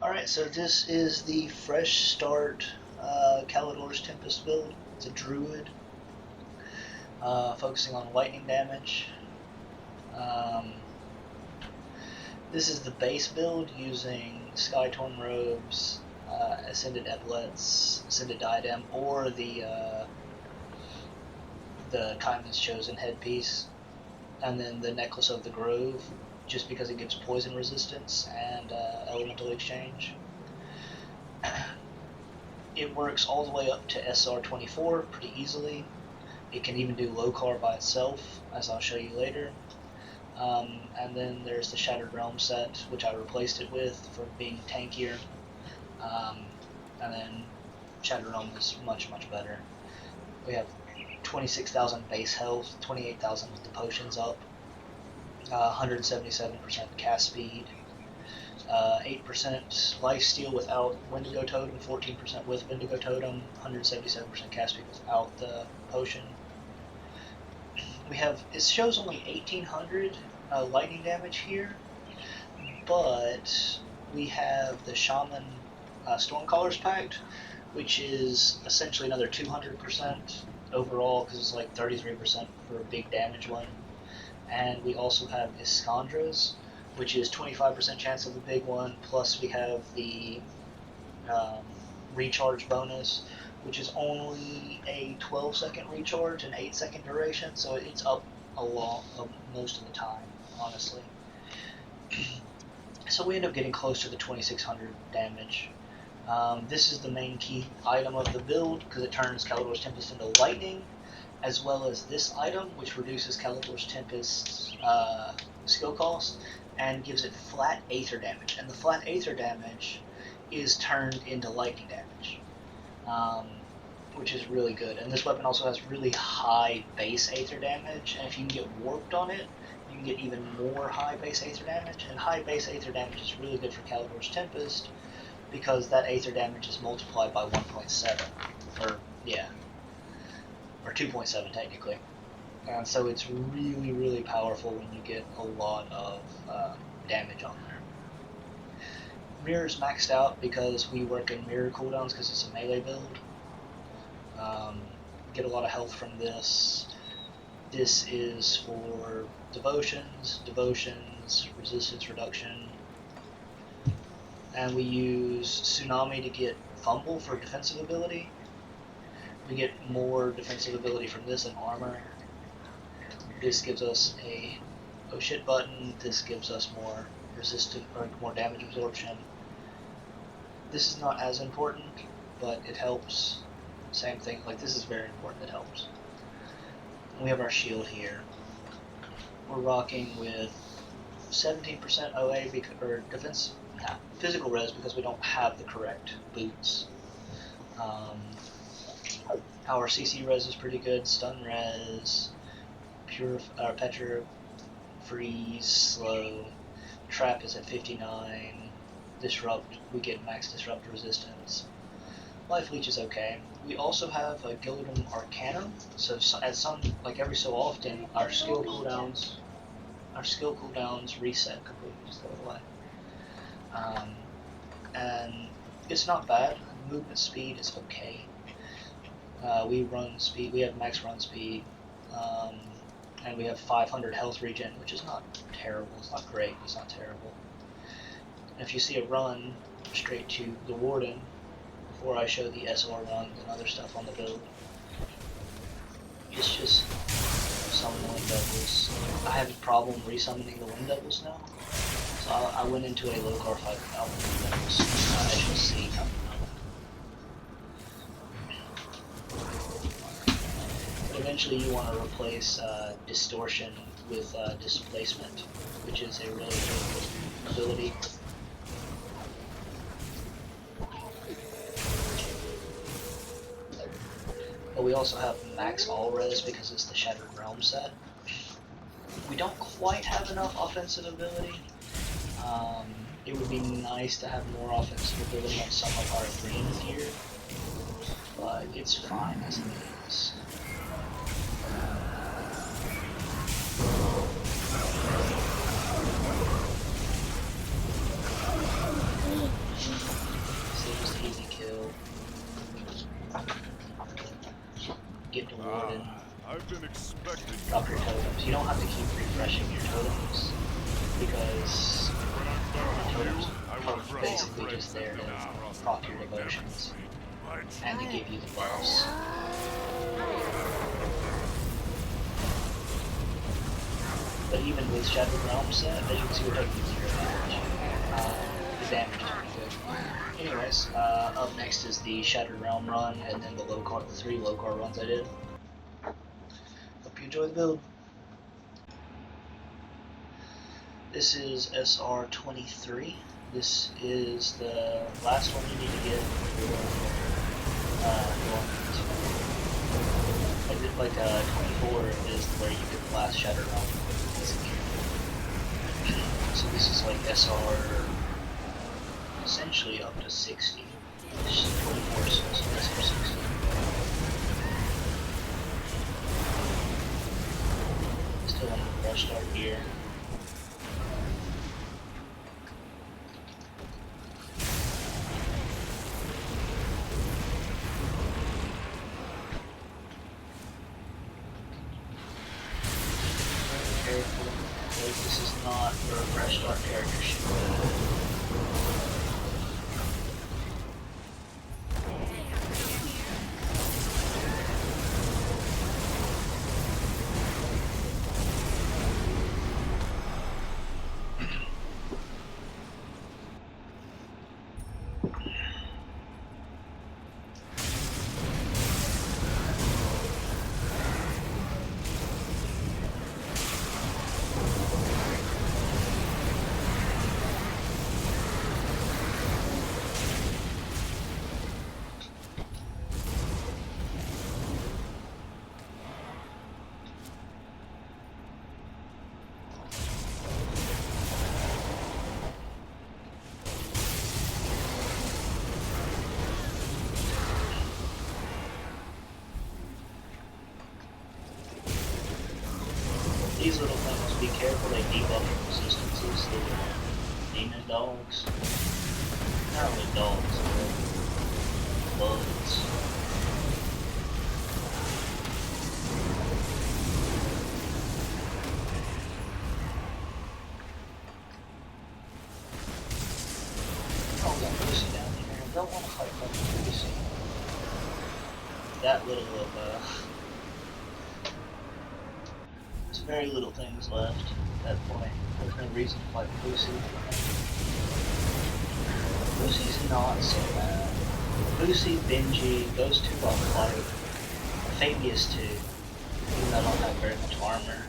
Alright, so this is the Fresh Start Calidor's Tempest build. It's a Druid, focusing on lightning damage. This is the base build using Skytorn Robes, Ascended Epaulets, Ascended Diadem, or the Kaiman's Chosen headpiece, and then the Necklace of the Grove, just because it gives poison resistance and elemental exchange. It works all the way up to SR24 pretty easily. It can even do low car by itself, as I'll show you later. And then there's the Shattered Realm set, which I replaced it with for being tankier. And then Shattered Realm is much, much better. We have 26,000 base health, 28,000 with the potions up, 177% cast speed, 8% lifesteal without Wendigo Totem, 14% with Wendigo Totem, 177% cast speed without the potion. We have, it shows only 1800 lightning damage here, but we have the Shaman Stormcaller's Pact, which is essentially another 200% overall, because it's like 33% for a big damage one. And we also have Iskandras, which is 25% chance of the big one, plus we have the recharge bonus, which is only a 12-second recharge and 8-second duration, so it's up a lot most of the time, honestly. So we end up getting close to the 2600 damage. This is the main key item of the build, because it turns Calidor's Tempest into lightning, as well as this item, which reduces Calidor's Tempest's skill cost and gives it flat Aether damage. And the flat Aether damage is turned into lightning damage, which is really good. And this weapon also has really high base Aether damage, and if you can get warped on it, you can get even more high base Aether damage. And high base Aether damage is really good for Calidor's Tempest, because that Aether damage is multiplied by 1.7, or 2.7 technically. And so it's really, really powerful when you get a lot of damage on there. Mirror's maxed out because we work in mirror cooldowns because it's a melee build. Get a lot of health from this. This is for devotions, resistance reduction. And we use Tsunami to get Fumble for defensive ability. We get more defensive ability from this and armor. This gives us a oh shit button. This gives us more resistance or more damage absorption. This is not as important, but it helps. Same thing, like this is very important, it helps. And we have our shield here. We're rocking with 17% OA or defense, physical res, because we don't have the correct boots. Our CC res is pretty good, stun res, Petra, freeze, slow, trap is at 59, disrupt, we get max disrupt resistance. Life leech is okay. We also have a Gildum Arcanum, so like every so often, our skill cooldowns reset completely, just go away. And it's not bad. Movement speed is okay. We have max run speed, and we have 500 health regen, which is not terrible. It's not great, it's not terrible. And if you see a run straight to the Warden, before I show the SR runs and other stuff on the build, it's just summon the Wind Devils. I have a problem resummoning the Wind Devils now, so I went into a low car fight without the Wind Devils, as you'll see coming up. But eventually you want to replace Distortion with Displacement, which is a really good ability. But we also have max all res because it's the Shattered Realm set. We don't quite have enough offensive ability. It would be nice to have more offensive ability on some of our green gear, but it's fine as it is. are basically just there to proc your devotions and to give you the buffs. But even with Shattered Realm set, as you can see, we're taking 0 damage. The damage is pretty good. Anyways, up next is the Shattered Realm run, and then the 3 low card runs I did. Hope you enjoy the build. This is SR23. This is the last one you need to get for going into. Like 24 is where you get the last Shattered Realm. So this is like SR essentially up to 60. This is 24, so SR 60. Still in the fresh start gear. This is not where a fresh start character should be. These little things, be careful, they debuff your resistances. They're demon dogs. Not really dogs, but bugs. Oh, got Lucy down here. I don't want to fight like Lucy. That little of, very little things left at that point. There's no reason to fight Lucy. Lucy's not so bad. Lucy, Benji, those two I'll fight. Fabius too, even though I don't have very much armor.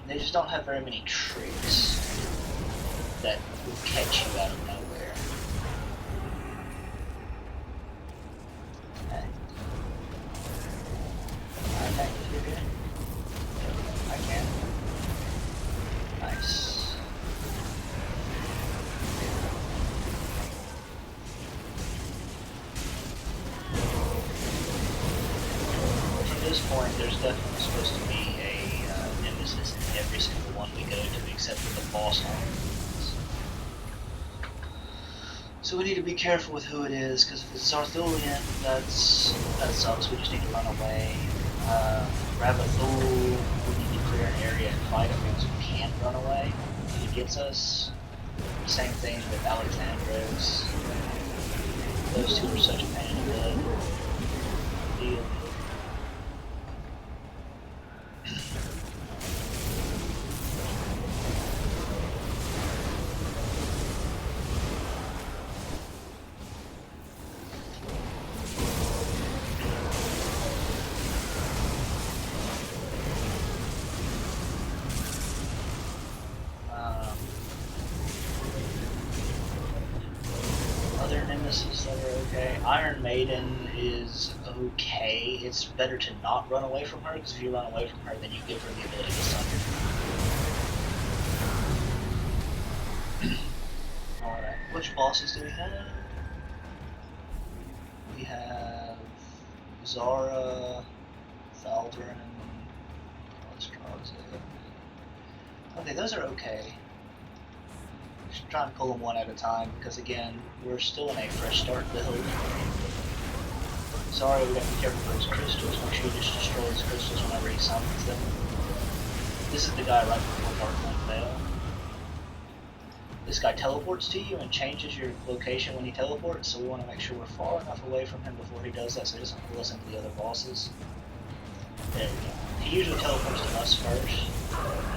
They just don't have very many tricks that will catch you out of nowhere. Okay. Alright, thank you, you're good. I can. Nice. From this point, there's definitely supposed to be a nemesis in every single one we go to, except for the boss ones. So we need to be careful with who it is, because if it's Zartholian, that sucks. We just need to run away. Rabathul, we need to clear an area and fight him because we can't run away if he gets us. Same thing with Alexandros. Those two are such a pain in the deal. Other nemesis that are okay. Iron Maiden is okay. It's better to not run away from her, because if you run away from her, then you give her the ability to stun you. Alright, which bosses do we have? We have Zara, Thaldrin, okay, those are okay. Just try and pull them one at a time, because again, we're still in a fresh start build. Sorry, we gotta be careful for his crystals. Make sure you just destroy his crystals whenever he summons them. This is the guy right before Darklight Veil. This guy teleports to you and changes your location when he teleports, so we want to make sure we're far enough away from him before he does that so he doesn't pull us into the other bosses. There we go. He usually teleports to us first. He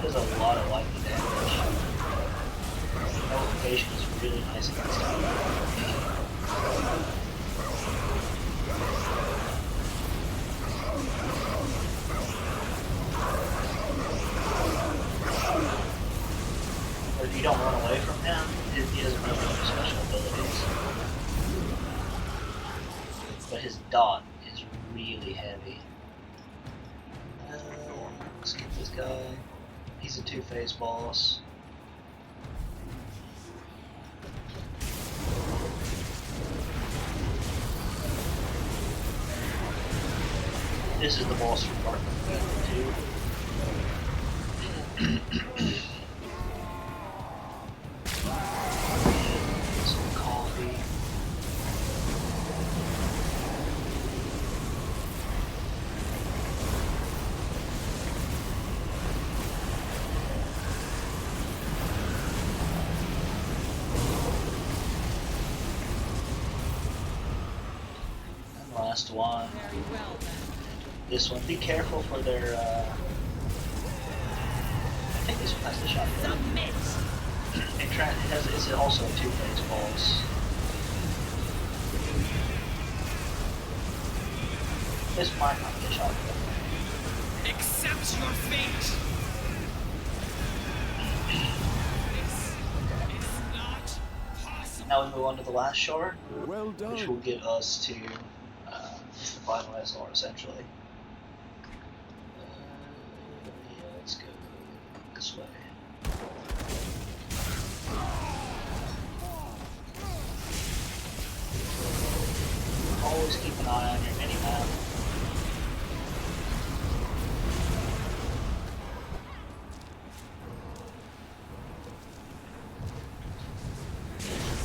does a lot of lightning damage. Teleportation is really nice against him. Or if you don't run away from him, he doesn't really have special abilities. But his dot is really heavy. Let's get this guy. He's a two-phase boss. This is the boss from Dark Knight 2. Some coffee. And last one. Very well, then. This one. Be careful for their. I think this one has the shotgun. Submit. It's also a two-phase boss. This might not be a shotgun. Accept your fate. This is not possible. Now we move on to the last shard, Well done. which will get us to the final SR essentially. Yeah, let's go this way. Always keep an eye on your mini-map.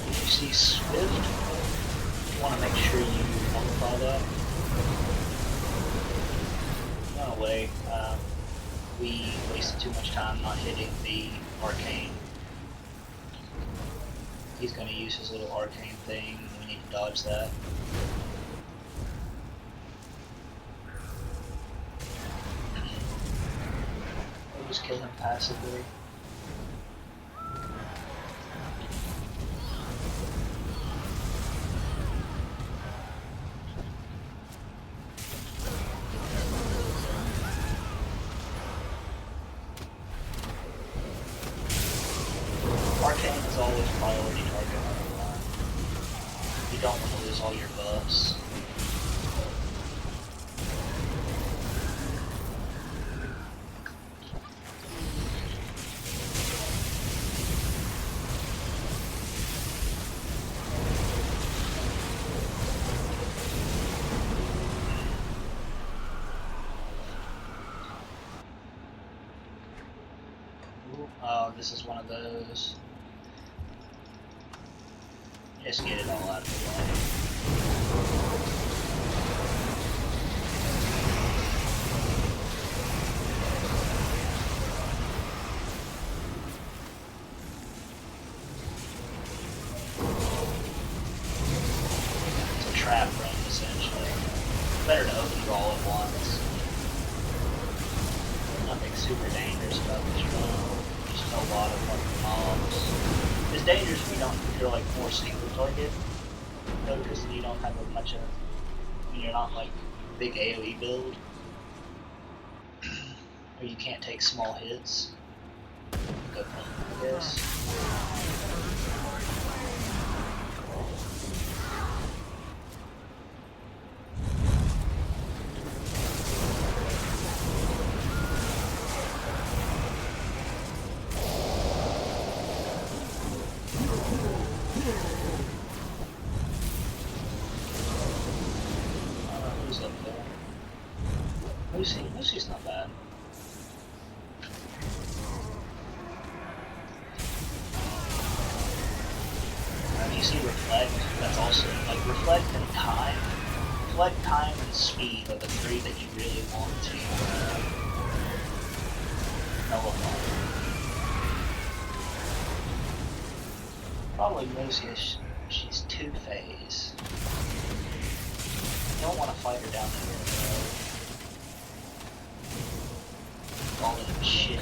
If you see Swift, you want to make sure you modify that. Run away. We wasted too much time not hitting the arcane. He's going to use his little arcane thing. We need to dodge that. We'll just kill him passively. Arcane is always priority target on the line. You don't want to lose all your buffs. Oh, this is one of those. Just get it all out of the way. It's a trap run, essentially. Better to open draw at once. Nothing super dangerous about this run. Just a lot of fucking mobs. It's dangerous if you're like more single target, though, because you don't have a much of, you're not like big AoE build, or you can't take small hits. Go for it, I guess. Who's up there? Lucy. Lucy's not bad. You see Reflect, that's also, like, Reflect and Time. Reflect, Time, and Speed are the three that you really want to nullify. Probably Lucius. She's two-phase. Don't want to fight her down here, though. All that shit.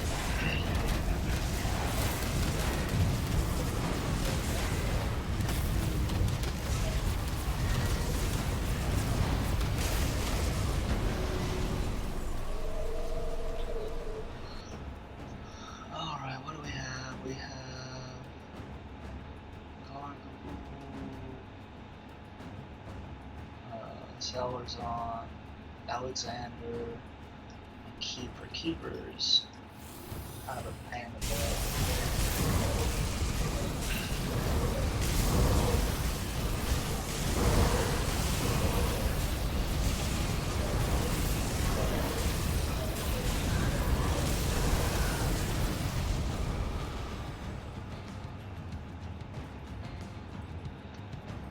Alright, what do we have? We have Salazar, Alexander, and Keepers. Kind of a pain in the butt.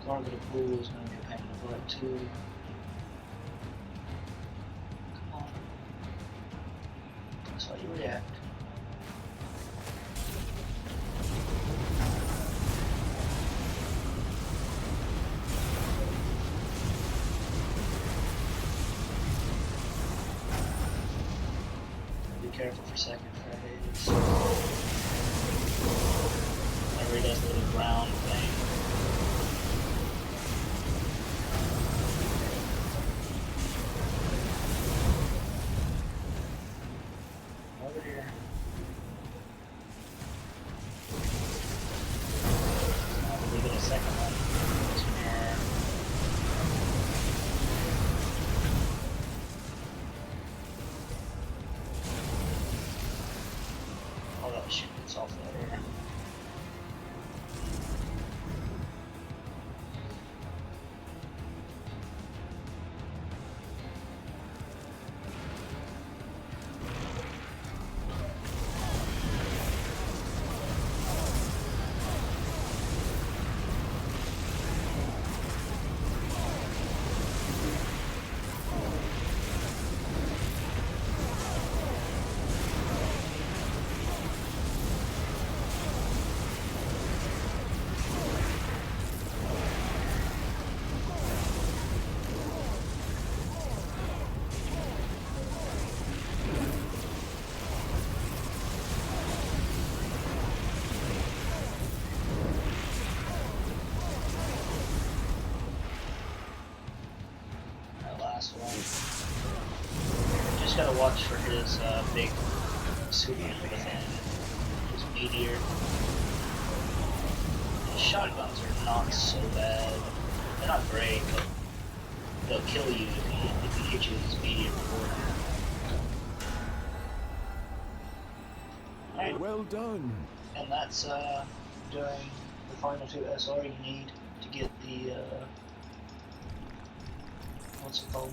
Target of Pool is going to be a pain in the butt too. Come on. That's how you react. Be careful for second phase. Whenever he does the little ground thing. Shit gets off that air. Just gotta watch for his big super within his meteor. His shotguns are not so bad. They're not great, but they'll kill you if he hits you with his meteor beforehand. Alright. Well done. And that's doing the final 2 SR you need to get the what's it called?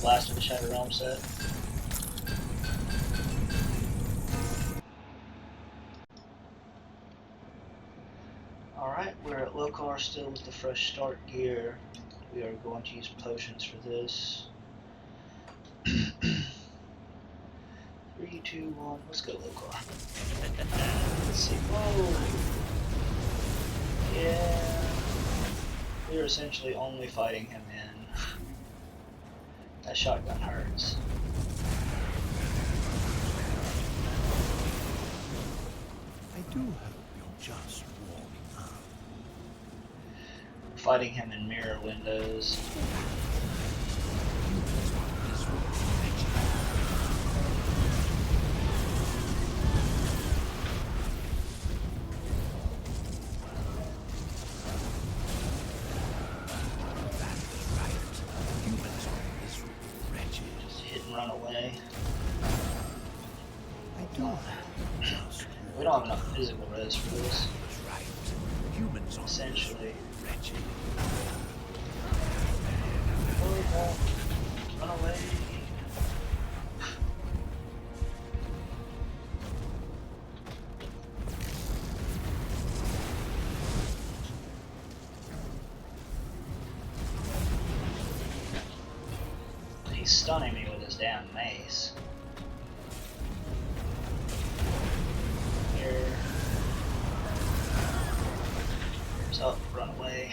Blast of the Shattered Realm set. Alright, we're at Lokar still with the fresh start gear. We are going to use potions for this. 3, 2, 1, let's go Lokar. Let's see. Whoa! Yeah. We're essentially only fighting him in. That shotgun hurts. I do hope you're just warming up. Fighting him in mirror windows. Run away. I do. We don't have enough physical res for this. Humans essentially. Wretched. Run away. He's stunning me with his damn mace. Here. up, run away.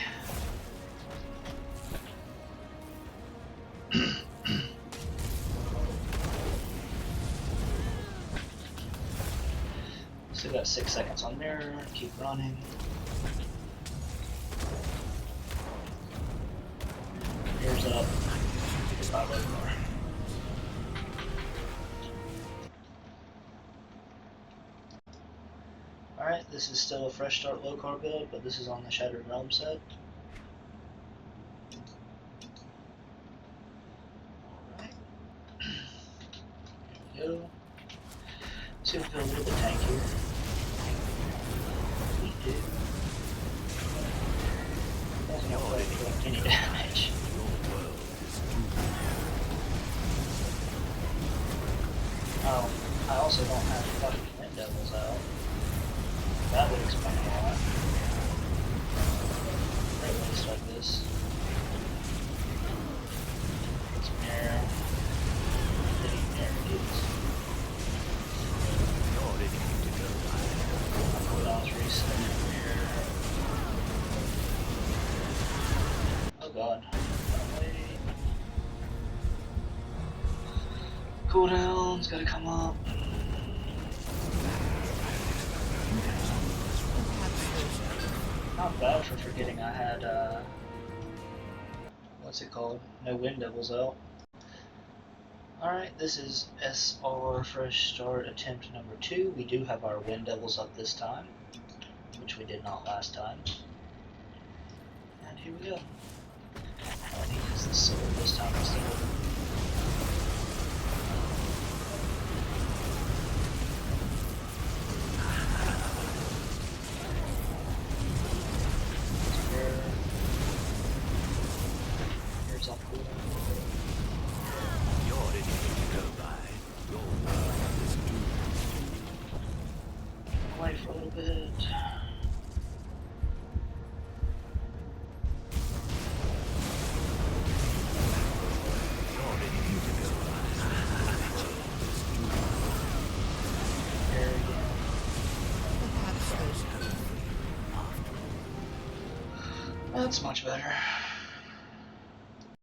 Still got 6 seconds on mirror, keep running. Mirror's up. Goodbye, Lothar. Alright, this is still a fresh start low card build, but this is on the Shattered Realm set. Alright. Here we go. See if we feel a little bit tankier. We do. Doesn't look like we're doing any damage. Oh, I also don't have fucking Wind Devils out. That would explain a lot. Great way to start this. Snare. Pretty snare dudes. Cooldowns reset. Oh god. Wait. Cooldowns gotta come up. Not bad for forgetting I had, what's it called? No Wind Devils out. Alright, this is SR Fresh Start attempt number 2. We do have our Wind Devils up this time, which we did not last time. And here we go. All I need is the sword this time instead of... Away for a little bit. There again. That's much better.